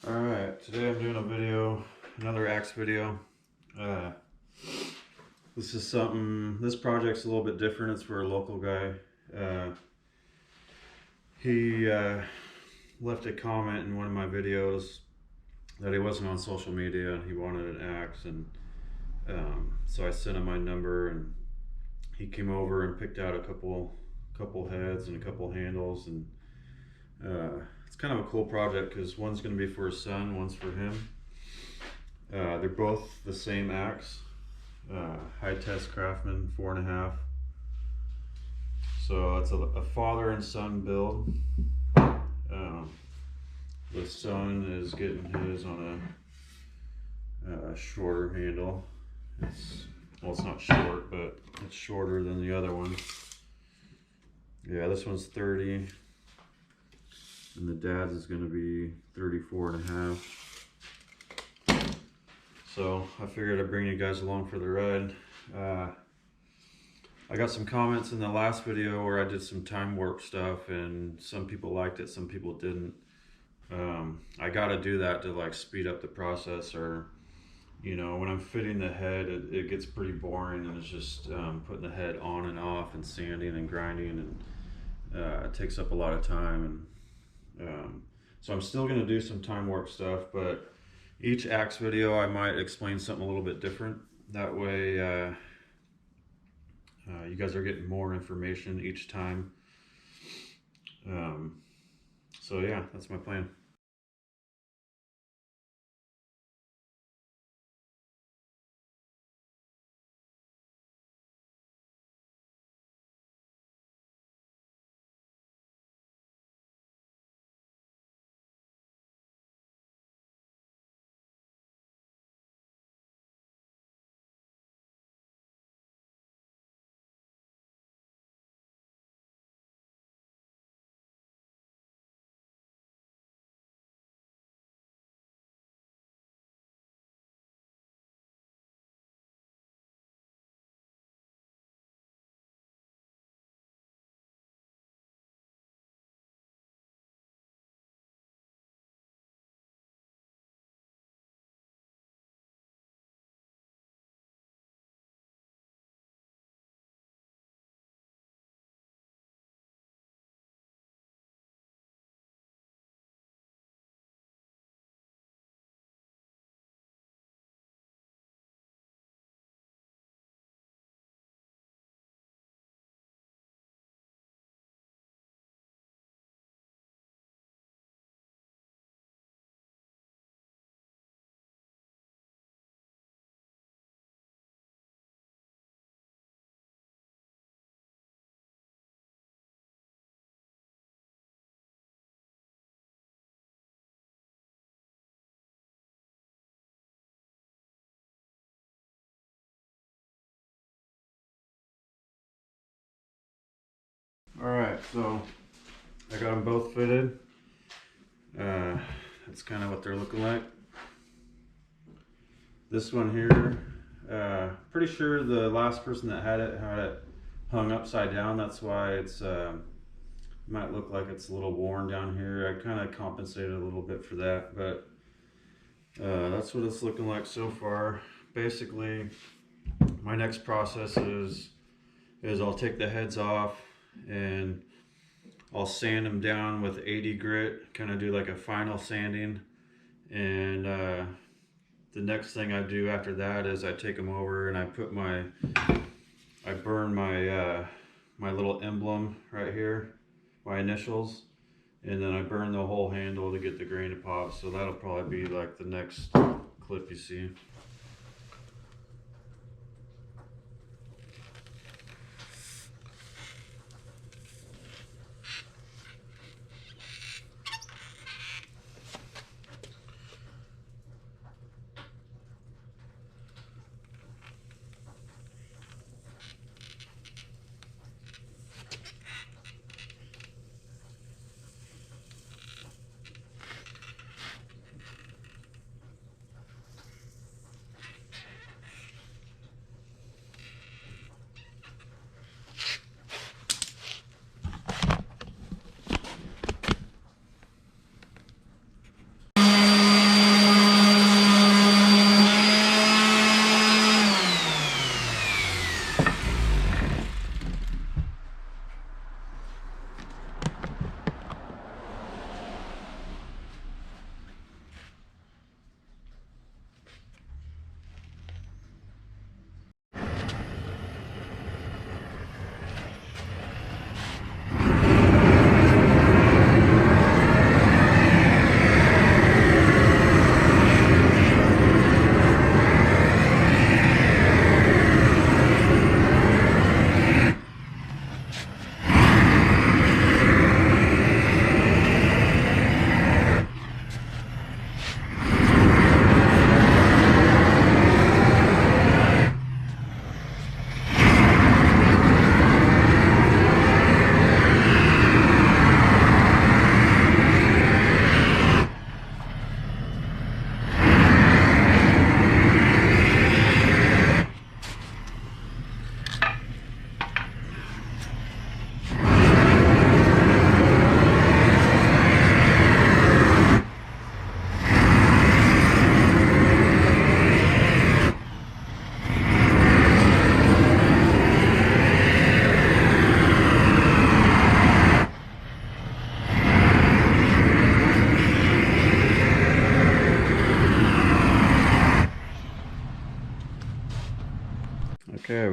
Alright, today I'm doing a video, another axe video. This project's a little bit different. It's for a local guy. He left a comment in one of my videos that he wasn't on social media and he wanted an axe, and so I sent him my number, and he came over and picked out a couple heads and a couple handles, and it's kind of a cool project because one's going to be for his son, one's for him. They're both the same axe, High Test Craftsman 4.5. So it's a father and son build. The son is getting his on a shorter handle. It's not short, but it's shorter than the other one. Yeah, this one's 30, and the dad's is going to be 34.5. So I figured I'd bring you guys along for the ride. I got some comments in the last video where I did some time warp stuff, and some people liked it, some people didn't. I got to do that to like speed up the process, or you know, when I'm fitting the head, it gets pretty boring, and it's just putting the head on and off and sanding and grinding, and it takes up a lot of time. And so I'm still going to do some time warp stuff, but each axe video I might explain something a little bit different. That way you guys are getting more information each time. So yeah, that's my plan. Alright, so I got them both fitted. That's kind of what they're looking like. This one here, pretty sure the last person that had it hung upside down. That's why it's might look like it's a little worn down here. I kind of compensated a little bit for that, but that's what it's looking like so far. Basically, my next process is I'll take the heads off and I'll sand them down with 80 grit, kind of do like a final sanding. And the next thing I do after that is I take them over and I burn my my little emblem right here, my initials, and then I burn the whole handle to get the grain to pop. So that'll probably be like the next clip you see.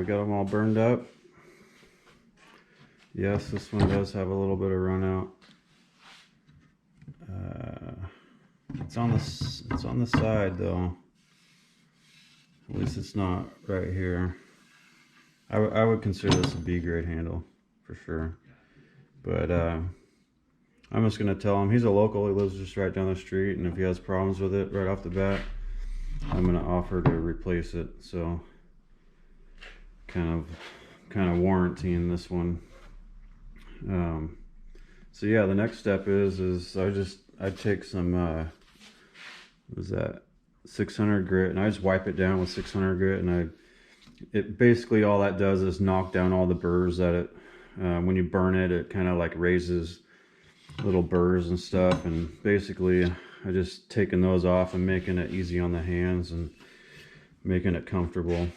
we got them all burned up. Yes, this one does have a little bit of run out. It's on the side though. At least it's not right here. I would consider this a B grade handle for sure. But I'm just gonna tell him, he's a local, he lives just right down the street, and if he has problems with it right off the bat, I'm gonna offer to replace it. So kind of warranting this one. So yeah, the next step is I take some what was that, 600 grit, and I just wipe it down with 600 grit, and it basically, all that does is knock down all the burrs that it when you burn it, it kind of like raises little burrs and stuff. And basically I just taking those off and making it easy on the hands and making it comfortable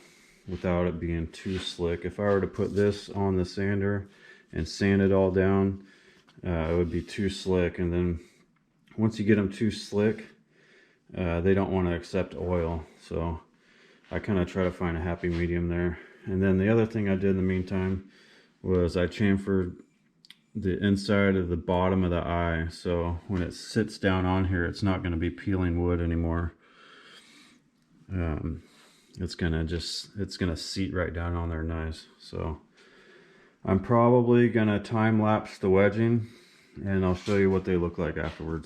without it being too slick. If I were to put this on the sander and sand it all down, it would be too slick, and then once you get them too slick, they don't want to accept oil. So I kind of try to find a happy medium there. And then the other thing I did in the meantime was I chamfered the inside of the bottom of the eye, so when it sits down on here, it's not going to be peeling wood anymore. It's gonna seat right down on there nice. So I'm probably gonna time lapse the wedging, and I'll show you what they look like afterwards.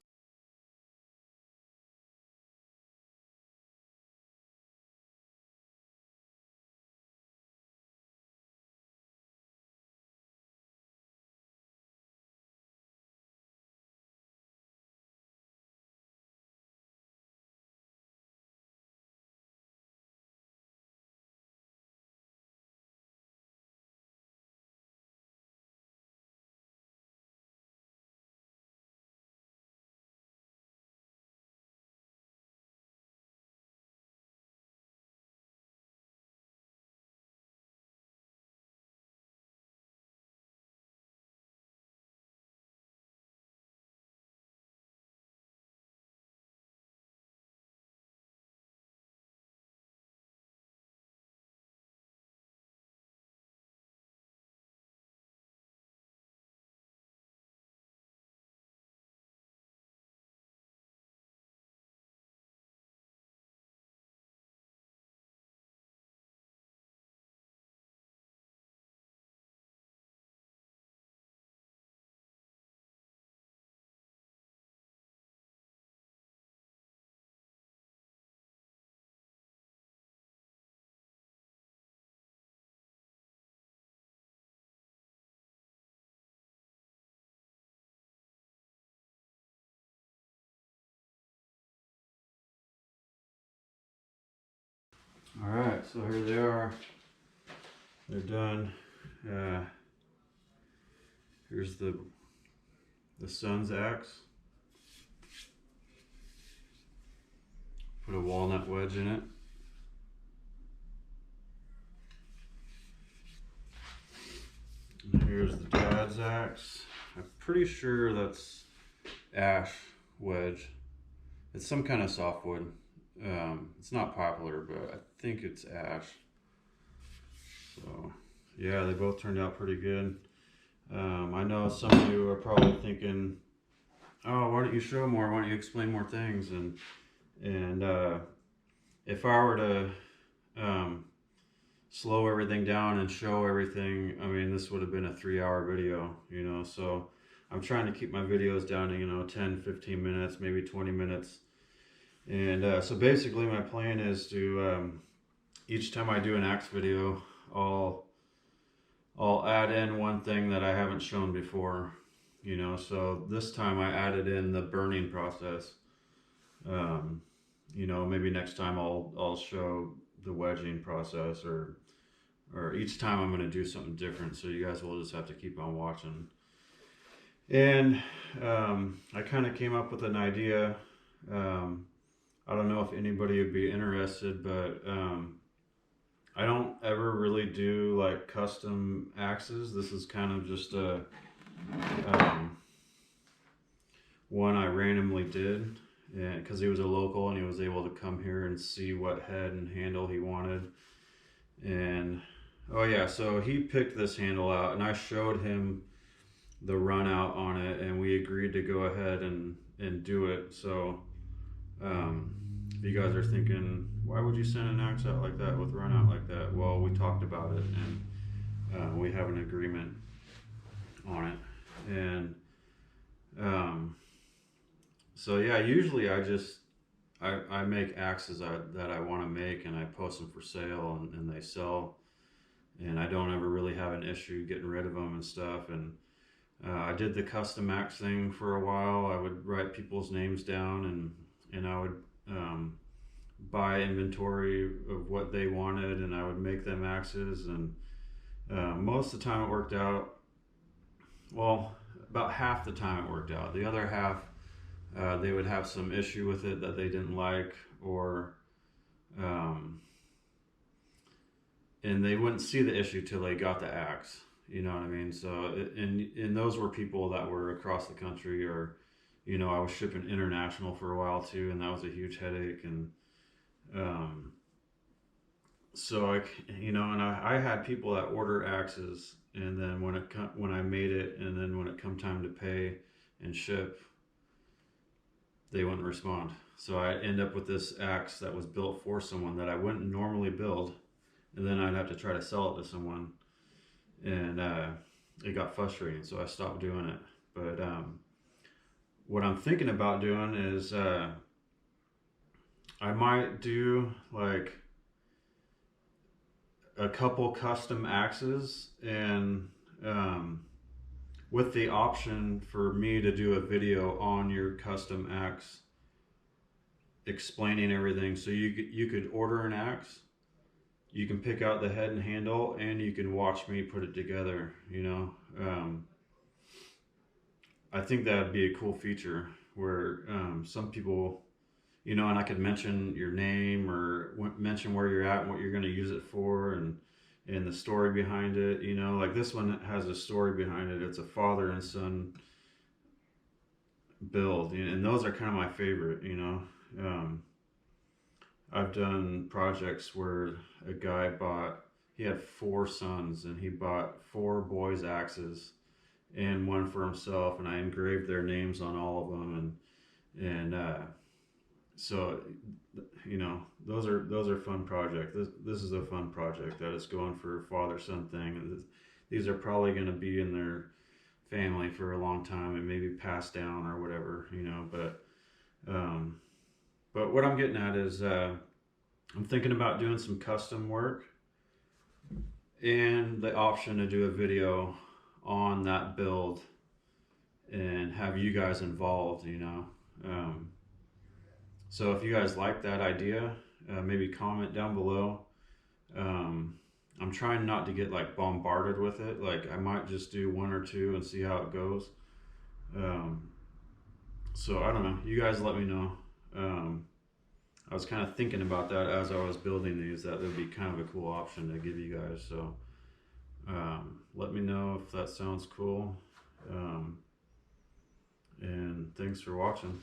Alright, so here they are. They're done. Here's the son's axe. Put a walnut wedge in it. And here's the dad's axe. I'm pretty sure that's ash wedge. It's some kind of softwood. It's not popular, but I think it's ash. So yeah, they both turned out pretty good. I know some of you are probably thinking, oh, why don't you show more? Why don't you explain more things? And if I were to slow everything down and show everything, I mean, this would have been a 3-hour video, you know. So I'm trying to keep my videos down to, you know, 10, 15 minutes, maybe 20 minutes. And so basically my plan is to, each time I do an axe video, I'll add in one thing that I haven't shown before, you know. So this time I added in the burning process. You know, maybe next time I'll show the wedging process, or each time I'm going to do something different. So you guys will just have to keep on watching. And I kind of came up with an idea. I don't know if anybody would be interested, but I don't ever really do like custom axes. This is kind of just a one I randomly did, and because he was a local and he was able to come here and see what head and handle he wanted. And Oh yeah, so he picked this handle out, and I showed him the run out on it, and we agreed to go ahead and do it. So um, if you guys are thinking, why would you send an axe out like that with run out like that? Well, we talked about it, and we have an agreement on it, and um, so yeah, usually I make axes that I want to make, and I post them for sale, and they sell, and I don't ever really have an issue getting rid of them and stuff. And I did the custom axe thing for a while. I would write people's names down, and I would buy inventory of what they wanted, and I would make them axes. And most of the time it worked out. Well, about half the time it worked out. The other half, they would have some issue with it that they didn't like, or um, and they wouldn't see the issue till they got the axe. You know what I mean? So, and those were people that were across the country, or I was shipping international for a while too, and that was a huge headache. And um, so and I had people that order axes, and then when I made it, and then when it come time to pay and ship, they wouldn't respond. So I end up with this axe that was built for someone that I wouldn't normally build, and then I'd have to try to sell it to someone, and it got frustrating. So I stopped doing it. But what I'm thinking about doing is I might do like a couple custom axes, and with the option for me to do a video on your custom axe explaining everything. So you could order an axe, you can pick out the head and handle, and you can watch me put it together. I think that'd be a cool feature where some people, and I could mention your name, or mention where you're at and what you're going to use it for, and the story behind it. Like this one has a story behind it. It's a father and son build, and those are kind of my favorite. Um, I've done projects where a guy he had 4 sons, and he bought 4 boys' axes and one for himself, and I engraved their names on all of them, and so those are fun projects. This is a fun project that is going for a father son thing, and these are probably going to be in their family for a long time and maybe passed down or whatever, but what I'm getting at is I'm thinking about doing some custom work, and the option to do a video on that build and have you guys involved. um, so if you guys like that idea, maybe comment down below. um, I'm trying not to get like bombarded with it. Like I might just do 1 or 2 and see how it goes. um, so I don't know, you guys let me know. I was kind of thinking about that as I was building these, that would be kind of a cool option to give you guys. So let me know if that sounds cool. And thanks for watching.